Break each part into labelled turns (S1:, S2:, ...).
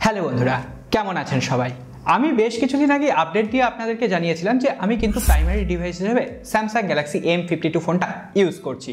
S1: Hello বন্ধুরা, কেমন আছেন সবাই? আমি বেশ কিছুদিন আগে আপডেট দিয়ে আপনাদেরকে জানিয়েছিলাম যে আমি কিন্তু প্রাইমারি ডিভাইস হিসেবে স্যামসাং গ্যালাক্সি M52 ফোনটা ইউজ করছি।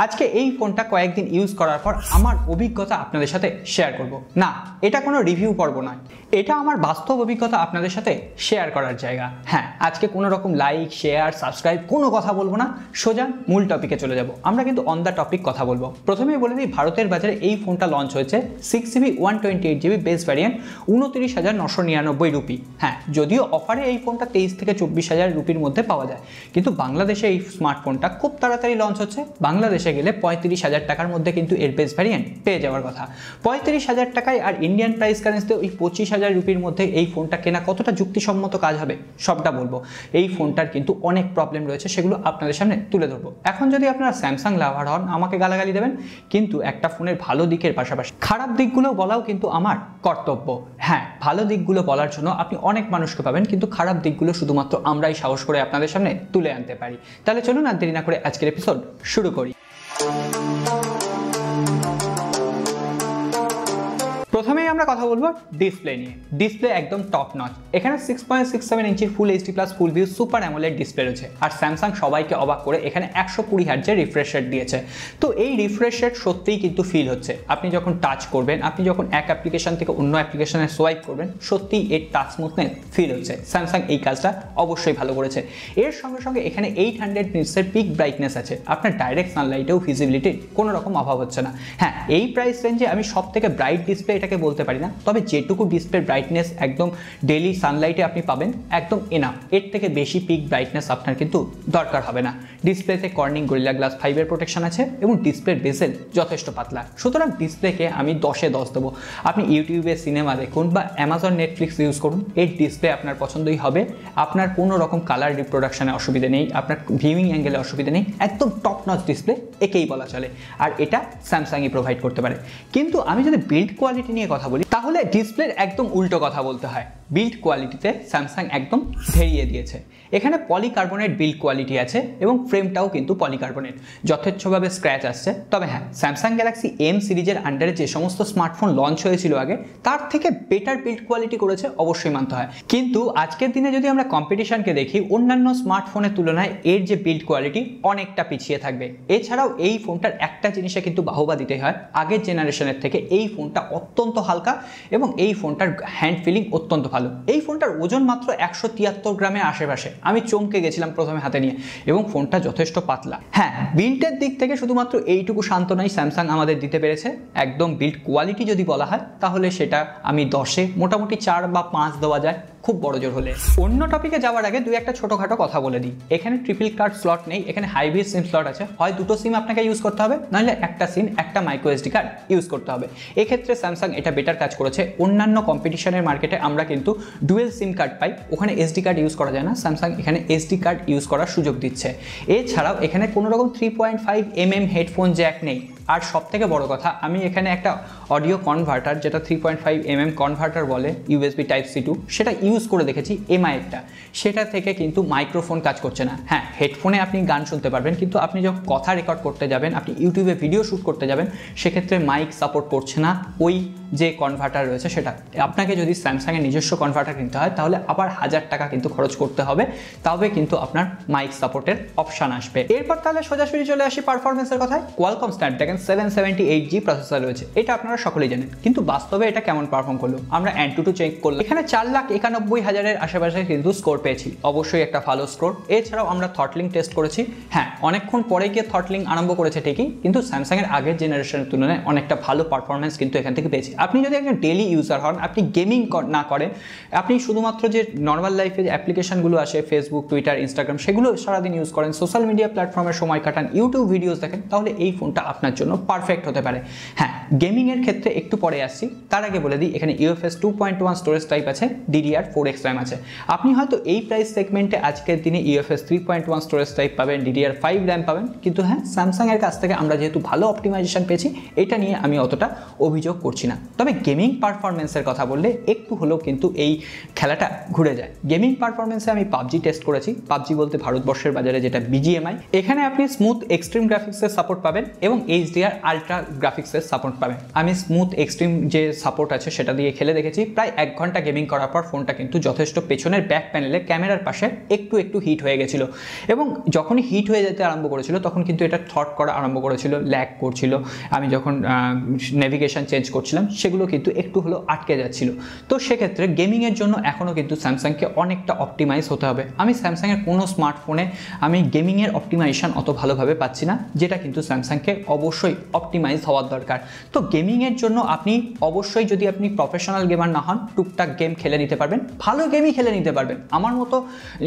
S1: আজকে এই ফোনটা কয়েকদিন ইউজ করার পর আমার অভিজ্ঞতা আপনাদের সাথে শেয়ার করব। না, এটা কোনো রিভিউ পর্ব নয়, এটা আমার বাস্তব অভিজ্ঞতা আপনাদের সাথে শেয়ার করার জায়গা। হ্যাঁ, আজকে কোনো রকম লাইক, শেয়ার, সাবস্ক্রাইব কোনো কথা বলবো না, সোজা মূল টপিকে চলে যাব। আমরা কিন্তু অন দ্য টপিক কথা বলবো। প্রথমেই বলে দিই, ভারতের বাজারে এই ফোনটা লঞ্চ হয়েছে 6GB 128GB base variant 29,999 rupee. হ্যাঁ, যদিও অফারে এই ফোনটা 23 থেকে 24,000 রুপির মধ্যে পাওয়া যায়, কিন্তু বাংলাদেশে এই স্মার্টফোনটা খুব তাড়াতাড়ি লঞ্চ হচ্ছে। বাংলাদেশে গেলে 35,000 টাকার মধ্যে কিন্তু এর বেস ভ্যারিয়েন্ট পেয়ে যাওয়ার কথা। 35,000 টাকায় আর ইন্ডিয়ান প্রাইস কারেন্সিতে ওই 25,000 রুপির মধ্যে এই ফোনটা কেনা কতটা যুক্তিসম্মত কাজ হবে সবটা বলবো। এই ফোনটার কিন্তু অনেক প্রবলেম রয়েছে, সেগুলো আপনাদের সামনে তুলে ধরবো। এখন যদি আপনারা স্যামসাং লাভার হন, আমাকে গালাগালি দেবেন, কিন্তু একটা ফোনের ভালো দিকের পাশাপাশি খারাপ দিকগুলো বলাও কিন্তু আমার কর্তব্য। হ্যাঁ, ভালো দিকগুলো বলার জন্য আপনি অনেক মানুষকে পাবেন, কিন্তু খারাপ দিকগুলো শুধুমাত্র আমরাই সাহস করে আপনাদের সামনে তুলে আনতে পারি। তাহলে চলুন আর দেরি না করে আজকের এপিসোড শুরু করি। প্রথমেই আমরা কথা বলবো ডিসপ্লে নিয়ে। ডিসপ্লে একদম টপ নচ। এখানে 6.67 ইঞ্চির ফুল এইচডি প্লাস ফুল ভিউ সুপার অ্যামোলেড ডিসপ্লে রয়েছে। আর স্যামসাং সবাইকে অবাক করে এখানে 120 হার্টজের রিফ্রেশ রেট দিয়েছে। তো এই রিফ্রেশ রেট সত্যিই কিন্তু ফিল হচ্ছে। আপনি যখন টাচ করবেন, আপনি যখন এক অ্যাপ্লিকেশন থেকে অন্য অ্যাপ্লিকেশনে সোয়াইপ করবেন, সত্যিই এর টাচ স্মুথনেস ফিল হচ্ছে। স্যামসাং এই কাজটা অবশ্যই ভালো করেছে। এর সঙ্গে সঙ্গে এখানে 800 নিটসের পিক ব্রাইটনেস আছে। আপনার ডাইরেক্ট সানলাইটেও ভিজিবিলিটির কোনো রকম অভাব হচ্ছে না। হ্যাঁ, এই প্রাইস রেঞ্জে আমি সব থেকে ব্রাইট ডিসপ্লে এটাকে বলতে পারি না, তবে যেটুকু ডিসপ্লে ব্রাইটনেস একদম ডেইলি সানলাইটে আপনি পাবেন একদম এনাফ। এর থেকে বেশি পিক ব্রাইটনেস আপনার কিন্তু দরকার হবে না। ডিসপ্লেতে কর্নিং গরিলা গ্লাস 5 এর প্রোটেকশন আছে এবং ডিসপ্লের বেজেল যথেষ্ট পাতলা। সুতরাং ডিসপ্লেকে আমি 10-এ 10 দেবো। আপনি ইউটিউবে সিনেমা দেখুন বা অ্যামাজন নেটফ্লিক্স ইউজ করুন, এর ডিসপ্লে আপনার পছন্দই হবে। আপনার কোনো রকম কালার রিপ্রোডাকশনে অসুবিধা নেই, আপনার ভিউইং অ্যাঙ্গেলে অসুবিধা নেই। একদম টপ নচ ডিসপ্লে একেই বলা চলে, আর এটা স্যামসাংই প্রোভাইড করতে পারে। কিন্তু আমি যদি বিল্ড কোয়ালিটি নিয়ে কথা বলি, তাহলে ডিসপ্লের একদম উল্টো কথা বলতে হয়। বিল্ড কোয়ালিটিতে স্যামসাং একদম ধেরিয়ে দিয়েছে। এখানে পলিকার্বনেট বিল্ড কোয়ালিটি আছে এবং ফ্রেমটাও কিন্তু পলিকার্বনেট। যথেচ্ছভাবে স্ক্র্যাচ আসছে। তবে হ্যাঁ, স্যামসাং গ্যালাক্সি M সিরিজের আন্ডারে যে সমস্ত স্মার্টফোন লঞ্চ হয়েছিল আগে, তার থেকে বেটার বিল্ড কোয়ালিটি করেছে, অবশ্যই মানতে হয়। কিন্তু আজকের দিনে যদি আমরা কম্পিটিশনকে দেখি, অন্যান্য স্মার্টফোনের তুলনায় এর যে বিল্ড কোয়ালিটি অনেকটা পিছিয়ে থাকবে। এছাড়াও এই ফোনটার একটা জিনিসে কিন্তু বাহবা দিতে হয়, আগের জেনারেশনের থেকে এই ফোনটা অত্যন্ত হালকা এবং এই ফোনটার হ্যান্ড ফিলিং অত্যন্ত ভালো। এই ফোনটার ওজন মাত্র 173 গ্রামের আশেপাশে। আমি চমকে গেছিলাম প্রথমে হাতে নিয়ে, এবং ফোনটা যথেষ্ট পাতলা। হ্যাঁ, বিল্ডের দিক থেকে শুধুমাত্র এইটুকু সান্ত্বনাই স্যামসাং আমাদের দিতে পেরেছে। একদম বিল্ড কোয়ালিটি যদি বলা হয়, তাহলে সেটা আমি 10-এ মোটামুটি 4 বা 5 দেওয়া যায়, খুব বড় জোর হলে। অন্য টপিকে যাওয়ার আগে দুই একটা ছোটখাটো কথা বলে দিই। এখানে ট্রিপল কার্ড স্লট নেই, এখানে হাইব্রিড সিম স্লট আছে। হয় দুটো সিম আপনাকে ইউজ করতে হবে, নাহলে একটা সিম একটা মাইক্রো এসডি কার্ড ইউজ করতে হবে। এক্ষেত্রে স্যামসাং এটা বেটার কাজ করেছে। অন্যান্য কম্পিটিশনের মার্কেটে আমরা কিন্তু ডুয়েল সিম কার্ড পাই, ওখানে এসডি কার্ড ইউজ করা যায় না। স্যামসাং এখানে এসডি কার্ড ইউজ করার সুযোগ দিচ্ছে। এছাড়াও এখানে কোনো রকম 3.5mm হেডফোন জ্যাক নেই। আর সব থেকে বড় কথা, আমি এখানে একটা অডিও কনভার্টার, যেটা 3.5mm কনভার্টার বলে, USB Type-C to, সেটা ইউজ করে দেখেছি MI-এরটা। সেটা থেকে কিন্তু মাইক্রোফোন কাজ করছে না। হ্যাঁ, হেডফোনে আপনি গান শুনতে পারবেন, কিন্তু আপনি যখন কথা রেকর্ড করতে যাবেন, আপনি ইউটিউবে ভিডিও শ্যুট করতে যাবেন, সেক্ষেত্রে মাইক সাপোর্ট করছে না ওই যে কনভার্টার রয়েছে সেটা। আপনাকে যদি স্যামসাংয়ের নিজস্ব কনভার্টার কিনতে হয়, তাহলে আবার 1000 টাকা কিন্তু খরচ করতে হবে, তবে কিন্তু আপনার মাইক সাপোর্টের অপশান আসবে। এরপর তাহলে সোজাসুজি চলে আসি পারফরমেন্সের কথায়। কোয়ালকম স্ন্যাপড্রাগন 778G প্রসেসর রয়েছে, এটা আপনারা সকলেই জানেন। কিন্তু বাস্তবে এটা কেমন পারফর্ম করলো, আমরা AnTuTu চেক করলাম। এখানে 4,91,000-এর আশেপাশে কিন্তু স্কোর পেয়েছি, অবশ্যই একটা ভালো স্কোর। এছাড়াও আমরা থ্রটলিং টেস্ট করেছি। হ্যাঁ, অনেকক্ষণ পরে গিয়ে থ্রটলিং আরম্ভ করেছে ঠিকই, কিন্তু স্যামসাংয়ের আগের জেনারেশনের তুলনায় অনেকটা ভালো পারফরমেন্স কিন্তু এখান থেকে পেয়েছি। আপনি যদি একজন ডেইলি ইউজার হন, আপনি গেমিং না করেন, আপনি শুধুমাত্র যে নর্মাল লাইফে যে অ্যাপ্লিকেশনগুলো আসে, ফেসবুক, টুইটার, ইনস্টাগ্রাম, সেগুলো সারাদিন ইউজ করেন, সোশ্যাল মিডিয়া প্ল্যাটফর্মের সময় কাটান, ইউটিউব ভিডিওস দেখেন, তাহলে এই ফোনটা আপনার জন্য পারফেক্ট হতে পারে। হ্যাঁ, গেমিংয়ের ক্ষেত্রে একটু পরে আসছি, তার আগে বলে দিই এখানে UFS 2.1 স্টোরেজ টাইপ আছে, DDR4X র্যাম আছে। আপনি হয়তো এই প্রাইস সেগমেন্টে আজকের দিনে UFS 3.1 স্টোরেজ টাইপ পাবেন, DDR5 র্যাম পাবেন, কিন্তু হ্যাঁ, স্যামসাংয়ের কাছ থেকে আমরা যেহেতু ভালো অপটিমাইজেশন পেয়েছি, এটা নিয়ে আমি অতটা অভিযোগ করছি না। তবে গেমিং পারফরমেন্সের কথা বললে একটু হলেও কিন্তু এই খেলাটা ঘুরে যায়। গেমিং পারফরমেন্সে আমি পাবজি টেস্ট করেছি। পাবজি বলতে ভারতবর্ষের বাজারে যেটা BGMI। এখানে আপনি স্মুথ এক্সট্রিম গ্রাফিক্সের সাপোর্ট পাবেন এবং HD HDR আলট্রা গ্রাফিক্সের সাপোর্ট পাবেন। আমি স্মুথ এক্সট্রিম যে সাপোর্ট আছে সেটা দিয়ে খেলে দেখেছি, প্রায় 1 ঘন্টা গেমিং করার পর ফোনটা কিন্তু যথেষ্ট পেছনের ব্যাক প্যানেলে ক্যামেরার পাশে একটু হিট হয়ে গেছিল, এবং যখনই হিট হয়ে যেতে আরম্ভ করেছিল তখন কিন্তু এটা থ্রট করা আরম্ভ করেছিল, ল্যাগ করছিল। আমি যখন নেভিগেশন চেঞ্জ করছিলাম সেগুলো কিন্তু একটু হলেও আটকে যাচ্ছিল। তো সেক্ষেত্রে গেমিংয়ের জন্য এখনও কিন্তু স্যামসাংকে অনেকটা অপটিমাইজ হতে হবে। আমি স্যামসাংয়ের কোনো স্মার্টফোনে আমি গেমিংয়ের অপটিমাইজেশন অত ভালোভাবে পাচ্ছি না, যেটা কিন্তু স্যামসাংকে অবশ্যই অপটিমাইজ হওয়ার দরকার। তো গেমিংয়ের জন্য আপনি অবশ্যই, যদি আপনি প্রফেশনাল গেমার না হন, টুকটাক গেম খেলে নিতে পারবেন, ভালো গেমই খেলে নিতে পারবেন। আমার মতো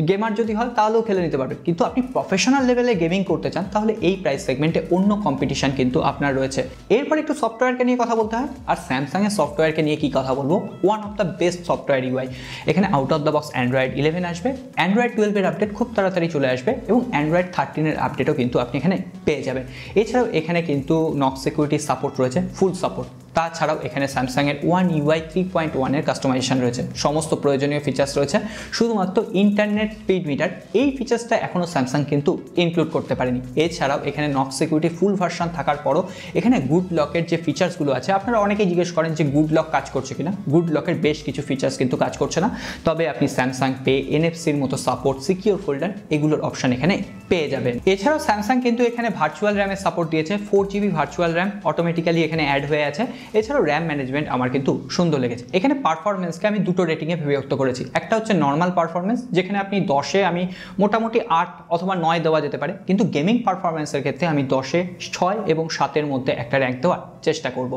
S1: গেমার যদি হয় তাহলেও খেলে নিতে পারবেন, কিন্তু আপনি প্রফেশনাল লেভেলে গেমিং করতে চান তাহলে এই প্রাইস সেগমেন্টে অন্য কম্পিটিশন কিন্তু আপনার রয়েছে। এরপর একটু সফটওয়্যারকে নিয়ে কথা বলতে হয়, আর স্যামসাংয়ের সফটওয়্যারকে নিয়ে কি কথা বলবো, one of the best software UI. এখানে out of the box Android 11 আসবে, অ্যান্ড্রয়েড 12-এর আপডেট খুব তাড়াতাড়ি চলে আসবে, এবং অ্যান্ড্রয়েড 13-এর আপডেটও কিন্তু আপনি এখানে পেয়ে যাবেন। এছাড়াও এখানে কিন্তু নক সিকিউরিটি সাপোর্ট রয়েছে, ফুল সাপোর্ট। তাছাড়াও এখানে স্যামসাংয়ের One UI 3.1-এর কাস্টমাইজেশন রয়েছে, সমস্ত প্রয়োজনীয় ফিচার্স রয়েছে। শুধুমাত্র ইন্টারনেট স্পিড মিটার, এই ফিচার্সটা এখনও স্যামসাং কিন্তু ইনক্লুড করতে পারেনি। এছাড়াও এখানে নক সিকিউরিটি ফুল ভার্সন থাকার পরও এখানে গুড লকের যে ফিচার্সগুলো আছে, আপনারা অনেকেই জিজ্ঞেস করেন যে গুড লক কাজ করছে কিনা। গুড লকের বেশ কিছু ফিচার্স কিন্তু কাজ করছে না, তবে আপনি স্যামসাং পে, NFC-র মতো সাপোর্ট, সিকিউর ফোল্ডার, এগুলোর অপশন এখানে পেয়ে যাবেন। এছাড়াও স্যামসাং কিন্তু এখানে ভার্চুয়াল র্যামের সাপোর্ট দিয়েছে, 4GB ভার্চুয়াল র্যাম অটোমেটিক্যালি এখানে অ্যাড হয়ে আছে। এছাড়াও র্যাম ম্যানেজমেন্ট আমার কিন্তু সুন্দর লেগেছে। এখানে পারফরমেন্সকে আমি দুটো রেটিংয়ে বিভক্ত করেছি। একটা হচ্ছে নর্মাল পারফরমেন্স, যেখানে আপনি 10-এ আমি মোটামুটি 8 অথবা 9 দেওয়া যেতে পারে, কিন্তু গেমিং পারফরমেন্সের ক্ষেত্রে আমি 10-এ 6 এবং 7-এর মধ্যে একটা র্যাঙ্ক দেওয়ার চেষ্টা করব।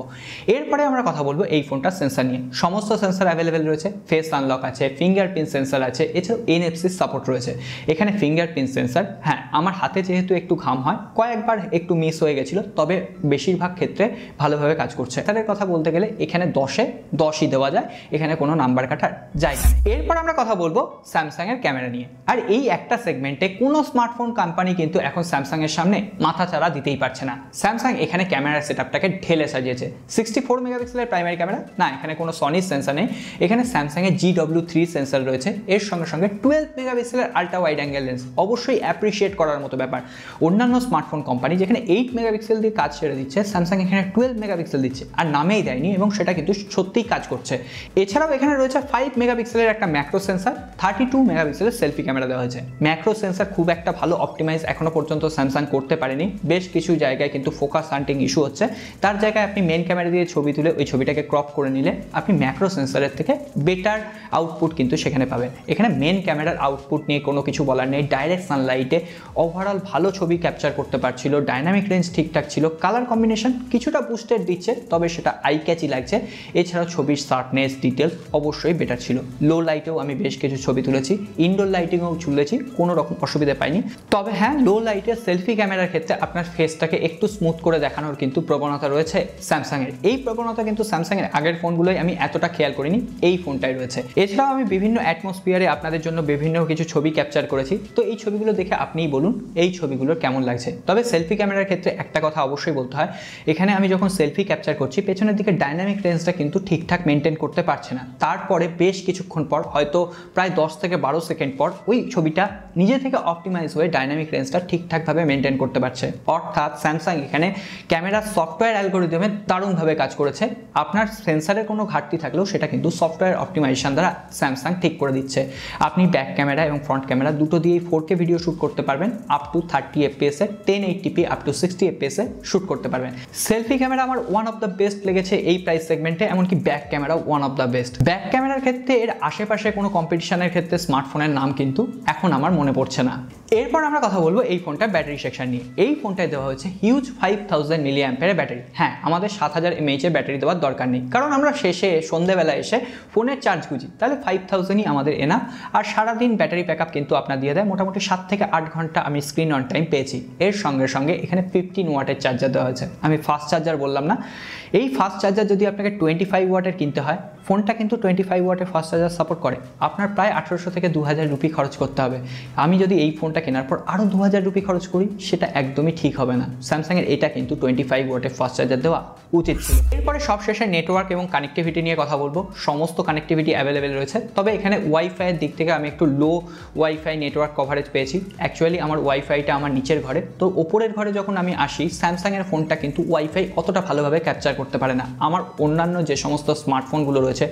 S1: এরপরে আমরা কথা বলবো এই ফোনটার সেন্সার নিয়ে। সমস্ত সেন্সার অ্যাভেলেবেল রয়েছে, ফেস আনলক আছে, ফিঙ্গারপ্রিন্ট সেন্সার আছে, এছাড়াও NFC সাপোর্ট রয়েছে। এখানে ফিঙ্গারপ্রিন্ট সেন্সার, হ্যাঁ আমার হাতে যেহেতু একটু ঘাম হয়, কয়েকবার একটু মিস হয়ে গেছিল, তবে বেশিরভাগ ক্ষেত্রে ভালোভাবে কাজ করছে। তাদের কথা বলতে গেলে এখানে 10-এ 10ই দেওয়া যায়, এখানে কোনো নাম্বার কাটার জায়গা নেই। এরপর আমরা কথা বলবো স্যামসাংয়ের ক্যামেরা নিয়ে। আর এই একটা সেগমেন্টে কোনো স্মার্টফোন কোম্পানি কিন্তু এখন স্যামসাংয়ের সামনে মাথা চাড়া দিতেই পারছে না। স্যামসাং এখানে ক্যামেরার সেটআপটাকে ঢেলে সাজিয়েছে। 64 মেগাপিক্সেলের প্রাইমারি ক্যামেরা না, এখানে কোনো সনির সেন্সার নেই, এখানে স্যামসাংয়ের GW3 সেন্সার রয়েছে, এর সঙ্গে সঙ্গে 12 মেগাপিক্সেলের আল্ট্রা ওয়াইড অ্যাঙ্গেল লেন্স, অবশ্যই অ্যাপ্রিসিয়েট করার মতো ব্যাপার। অন্যান্য স্মার্টফোন কোম্পানি যেখানে 8 মেগাপিক্সেল দিয়ে কাজ ছেড়ে দিচ্ছে, স্যামসাং এখানে 12 মেগাপিক্সেল দিচ্ছে, আর নামেই দেয়নি, এবং সেটা কিন্তু সত্যিই কাজ করছে। এছাড়াও এখানে রয়েছে 5 মেগাপিক্সেলের একটা ম্যাক্রো সেন্সার, 32 মেগাপিক্সেলের সেলফি ক্যামেরা দেওয়া হয়েছে। ম্যাক্রো সেন্সার খুব একটা ভালো অপটিমাইজ এখনো পর্যন্ত স্যামসাং করতে পারেনি, বেশ কিছু জায়গায় কিন্তু ফোকাস হান্টিং ইস্যু হচ্ছে। তার জায়গায় আপনি মেন ক্যামেরা দিয়ে ছবি তুলে ওই ছবিটাকে ক্রপ করে নিলে আপনি ম্যাক্রো সেন্সারের থেকে বেটার আউটপুট কিন্তু সেখানে পাবেন। এখানে মেন ক্যামেরার আউটপুট নিয়ে কোনো কিছু বলার নেই, ডাইরেক্ট সানলাইটে ওভারঅল ভালো ছবি ক্যাপচার করতে পারছিল, ডাইনামিক রেঞ্জ ঠিকঠাক ছিল, কালার কম্বিনেশন কিছুটা বুস্টেড দিচ্ছে, তবে সেটা আই ক্যাচি লাগছে। এছাড়াও ছবির শার্পনেস, ডিটেলস অবশ্যই বেটার ছিল। লো লাইটেও আমি বেশ কিছু ছবি তুলেছি, ইনডোর লাইটিংয়েও তুলেছি, কোনো রকম অসুবিধা পাইনি। তবে হ্যাঁ, লো লাইটের সেলফি ক্যামেরার ক্ষেত্রে আপনার ফেসটাকে একটু স্মুথ করে দেখানোর কিন্তু প্রবণতা রয়েছে স্যামসাংয়ের। এই প্রবণতা কিন্তু স্যামসাংয়ের আগের ফোনগুলোই আমি এতটা খেয়াল করিনি, এই ফোনটাই রয়েছে। এছাড়াও আমি বিভিন্ন অ্যাটমসফিয়ারে আপনাদের জন্য বিভিন্ন কিছু ছবি ক্যাপচার করেছি, তো এই ছবিগুলো দেখে আপনিই বলুন এই ছবিগুলোর কেমন লাগছে। তবে সেলফি ক্যামেরার ক্ষেত্রে একটা কথা অবশ্যই বলতে হয়, এখানে আমি যখন সেলফি ক্যাপচার করছি পেছনের দিকে ডাইনামিক রেঞ্জটা কিন্তু ঠিকঠাক মেনটেন করতে পারছে না। তারপরে বেশ কিছুক্ষণ পর, হয়তো প্রায় 10 থেকে 12 সেকেন্ড পর, ওই ছবিটা নিজে থেকে অপটিমাইজ হয়ে ডাইনামিক রেঞ্জটা ঠিকঠাকভাবে মেনটেন করতে পারছে। অর্থাৎ স্যামসাং এখানে ক্যামেরার সফটওয়্যার অ্যালগোরিদমে দারুণভাবে কাজ করেছে। আপনার সেন্সারের কোনো ঘাটতি থাকলেও সেটা কিন্তু সফটওয়্যার অপটিমাইজেশন দ্বারা স্যামসাং ঠিক করে দিচ্ছে। আপনি ব্যাক ক্যামেরা এবং ফ্রন্ট ক্যামেরা দুটো দিয়েই 4K ভিডিও শ্যুট করতে পারবেন, up to 30 FPS, 1080p up to 60 FPS shoot করতে পারবেন। সেলফি ক্যামেরা আমার ওয়ান অফ দ্য বেস্ট লেগেছে এই প্রাইস সেগমেন্টে, এমনকি ব্যাক ক্যামেরাও one of the best. Back ক্যামেরার ক্ষেত্রে এর আশেপাশে কোনো কম্পিটিশনের ক্ষেত্রে স্মার্টফোনের নাম কিন্তু এখন আমার মনে পড়ছে না। এরপর আমরা কথা বলবো এই ফোনটার ব্যাটারি সেকশন নিয়ে। এই ফোনটায় দেওয়া হয়েছে হিউজ 5000 mAh ব্যাটারি। হ্যাঁ, আমাদের 7000 mAh ব্যাটারি দেওয়ার দরকার নেই, কারণ আমরা শেষে সন্ধ্যেবেলা এসে ফোনের চার্জ গুজি, তাহলে 5000ই আমাদের এনা। আর সারাদিন ব্যাটারি ব্যাকআপ কিন্তু আপনার দিয়ে দেয় মোটামুটি 7 থেকে 8 ঘন্টা আমি স্ক্রিন অন টাইম পেয়েছি। এর সঙ্গে সঙ্গে এখানে 15 ওয়াটের চার্জার দেওয়া হয়েছে, আমি ফাস্ট চার্জার বললাম না। এই ফাস্ট চার্জার যদি আপনাকে 25 ওয়াটের কিনতে হয়, ফোনটা কিন্তু 25 ওয়াটের ফাস্ট চার্জার সাপোর্ট করে, আপনার প্রায় 1800 থেকে 2000 রুপি খরচ করতে হবে। আমি যদি এই ফোনটা কেনার পর আরও 2000 রুপি খরচ করি, সেটা একদমই ঠিক হবে না। স্যামসাংয়ের এটা কিন্তু 25 ওয়াটের ফাস্ট চার্জার দেওয়া উচিত ছিল। এরপরে সবশেষে নেটওয়ার্ক এবং কানেক্টিভিটি নিয়ে কথা বলবো। সমস্ত কানেক্টিভিটি অ্যাভেলেবেল রয়েছে, তবে এখানে ওয়াইফাইয়ের দিক থেকে আমি একটু লো ওয়াইফাই নেটওয়ার্ক কভারেজ পেয়েছি। অ্যাকচুয়ালি আমার ওয়াইফাইটা আমার নিচের ঘরে, তো ওপরের ঘরে যখন আমি আসি, স্যামসাংয়ের ফোনটা কিন্তু ওয়াইফাই অতটা ভালোভাবে ক্যাপচার করতে পারে না। আমার অন্যান্য যে সমস্ত স্মার্টফোনগুলো রয়েছে,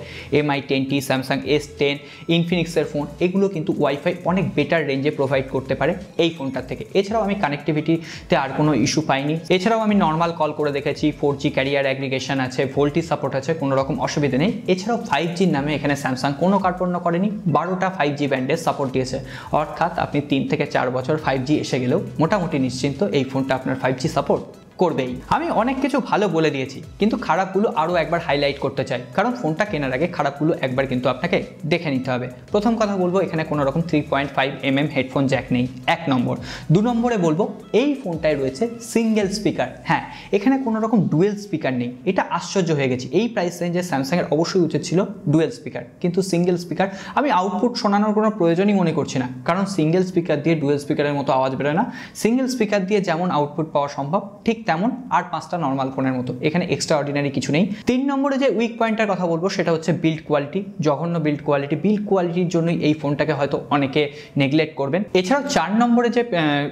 S1: MI10T, স্যামসাং S10, ইনফিনিক্সের ফোন, এগুলো কিন্তু ওয়াইফাই অনেক বেটার রেঞ্জে প্রোভাইড করতে পারে এই ফোনটার থেকে। এছাড়াও আমি কানেক্টিভিটিতে আর কোনো ইস্যু পাইনি। এছাড়াও আমি নর্মাল কল করে দেখেছি, 4G ক্যারিয়ার অ্যাগ্রিগেশন আছে, ভোল্টেজ সাপোর্ট আছে, কোনো রকম অসুবিধা নেই। এছাড়াও 5Gর নামে এখানে স্যামসাং কোনো কার্পণ্য করেনি, 12টা 5G ব্যান্ডের সাপোর্ট দিয়েছে। অর্থাৎ আপনি 3 থেকে 4 বছর 5G এসে গেলেও মোটামুটি নিশ্চিন্ত এই ফোনটা আপনার 5G সাপোর্ট করবেই। আমি অনেক কিছু ভালো বলে দিয়েছি, কিন্তু খারাপগুলো আরও একবার হাইলাইট করতে চাই, কারণ ফোনটা কেনার আগে খারাপগুলো একবার কিন্তু আপনাকে দেখে নিতে হবে। প্রথম কথা বলবো, এখানে কোনো রকম 3.5mm হেডফোন জ্যাক নেই, 1 নম্বর। 2 নম্বরে বলবো, এই ফোনটায় রয়েছে সিঙ্গেল স্পিকার। হ্যাঁ, এখানে কোনো রকম ডুয়েল স্পিকার নেই। এটা আশ্চর্য হয়ে গেছি। এই প্রাইস রেঞ্জে স্যামসাংয়ের অবশ্যই উচিত ছিল ডুয়েল স্পিকার, কিন্তু সিঙ্গেল স্পিকার। আমি আউটপুট শোনানোর কোনো প্রয়োজনই মনে করছি না, কারণ সিঙ্গেল স্পিকার দিয়ে ডুয়েল স্পিকারের মতো আওয়াজ বেরোয় না। সিঙ্গেল স্পিকার দিয়ে যেমন আউটপুট পাওয়া সম্ভব, ঠিক তেমন আর 5টা নর্মাল ফোনের মতো। এখানে এক্সট্রা অর্ডিনারি কিছু নেই। 3 নম্বরে যে উইক পয়েন্টের কথা বলবো, সেটা হচ্ছে বিল্ড কোয়ালিটি। জঘন্য বিল্ড কোয়ালিটি। বিল্ড কোয়ালিটির জন্যই এই ফোনটাকে হয়তো অনেকে নেগলেক্ট করবেন। এছাড়াও 4 নম্বরে যে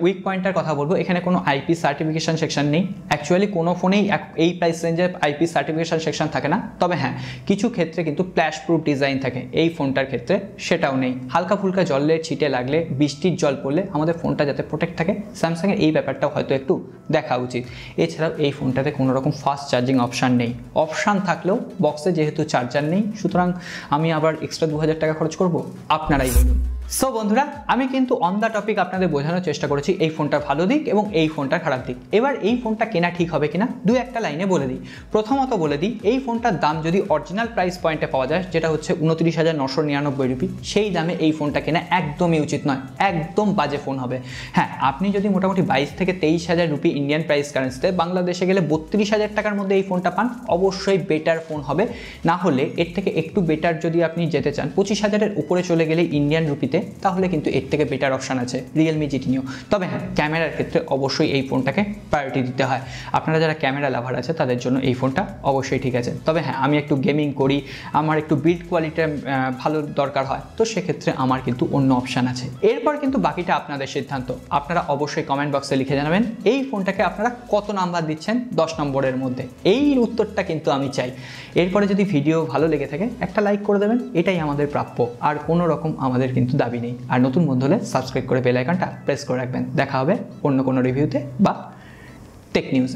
S1: উইক পয়েন্টের কথা বলবো, এখানে কোনো আইপি সার্টিফিকেশন সেকশন নেই। অ্যাকচুয়ালি কোনো ফোনেই এই প্রাইস রেঞ্জে আইপি সার্টিফিকেশন সেকশন থাকে না, তবে হ্যাঁ, কিছু ক্ষেত্রে কিন্তু ফ্ল্যাশ প্রুফ ডিজাইন থাকে। এই ফোনটার ক্ষেত্রে সেটাও নেই। হালকা ফুলকা জলের ছিটে লাগলে, বৃষ্টির জল পড়লে আমাদের ফোনটা যাতে প্রোটেক্ট থাকে, স্যামসাংয়ের এই ব্যাপারটাও হয়তো একটু দেখা উচিত। এছাড়াও এই ফোনটাতে কোনো রকম ফাস্ট চার্জিং অপশান নেই। অপশান থাকলেও বক্সে যেহেতু চার্জার নেই, সুতরাং আমি আবার এক্সট্রা 2000 টাকা খরচ করব? আপনারাই বলুন। সো বন্ধুরা, আমি কিন্তু অন দ্য টপিক আপনাদের বোঝানোর চেষ্টা করেছি এই ফোনটার ভালো দিক এবং এই ফোনটার খারাপ দিক। এবার এই ফোনটা কেনা ঠিক হবে কিনা দু একটা লাইনে বলে দিই। প্রথমত বলে দিই, এই ফোনটার দাম যদি অরিজিনাল প্রাইস পয়েন্টে পাওয়া যায়, যেটা হচ্ছে 29,999 রুপি, সেই দামে এই ফোনটা কেনা একদমই উচিত নয়। একদম বাজে ফোন হবে। হ্যাঁ, আপনি যদি মোটামুটি 22 থেকে 23,000 রুপি ইন্ডিয়ান প্রাইস কারেন্সিতে বাংলাদেশে গেলে 32,000 টাকার মধ্যে এই ফোনটা পান, অবশ্যই বেটার ফোন হবে। না হলে এর থেকে একটু বেটার যদি আপনি যেতে চান, 25,000-এর উপরে চলে গেলে ইন্ডিয়ান রুপিতে, তাহলে কিন্তু এর থেকে বেটার অপশান আছে রিয়েলমি GT Neo। তবে হ্যাঁ, ক্যামেরার ক্ষেত্রে অবশ্যই এই ফোনটাকে প্রায়োরিটি দিতে হয়। আপনারা যারা ক্যামেরা লাভার আছে তাদের জন্য এই ফোনটা অবশ্যই ঠিক আছে। তবে হ্যাঁ, আমি একটু গেমিং করি, আমার একটু বিল্ড কোয়ালিটি ভালো দরকার হয়, তো সেক্ষেত্রে আমার কিন্তু অন্য অপশান আছে। এরপর কিন্তু বাকিটা আপনাদের সিদ্ধান্ত। আপনারা অবশ্যই কমেন্ট বক্সে লিখে জানাবেন এই ফোনটাকে আপনারা কত নাম্বার দিচ্ছেন 10 নম্বরের মধ্যে। এই উত্তরটা কিন্তু আমি চাই। এরপরে যদি ভিডিও ভালো লেগে থাকে, একটা লাইক করে দেবেন, এটাই আমাদের প্রাপ্য। আর কোনো রকম আমাদের কিন্তু দাবি নেই। আর নতুন বন্ধু হলে সাবস্ক্রাইব করে বেল আইকনটা প্রেস করে রাখবেন। দেখা হবে অন্য কোনো রিভিউতে বা টেক নিউজ।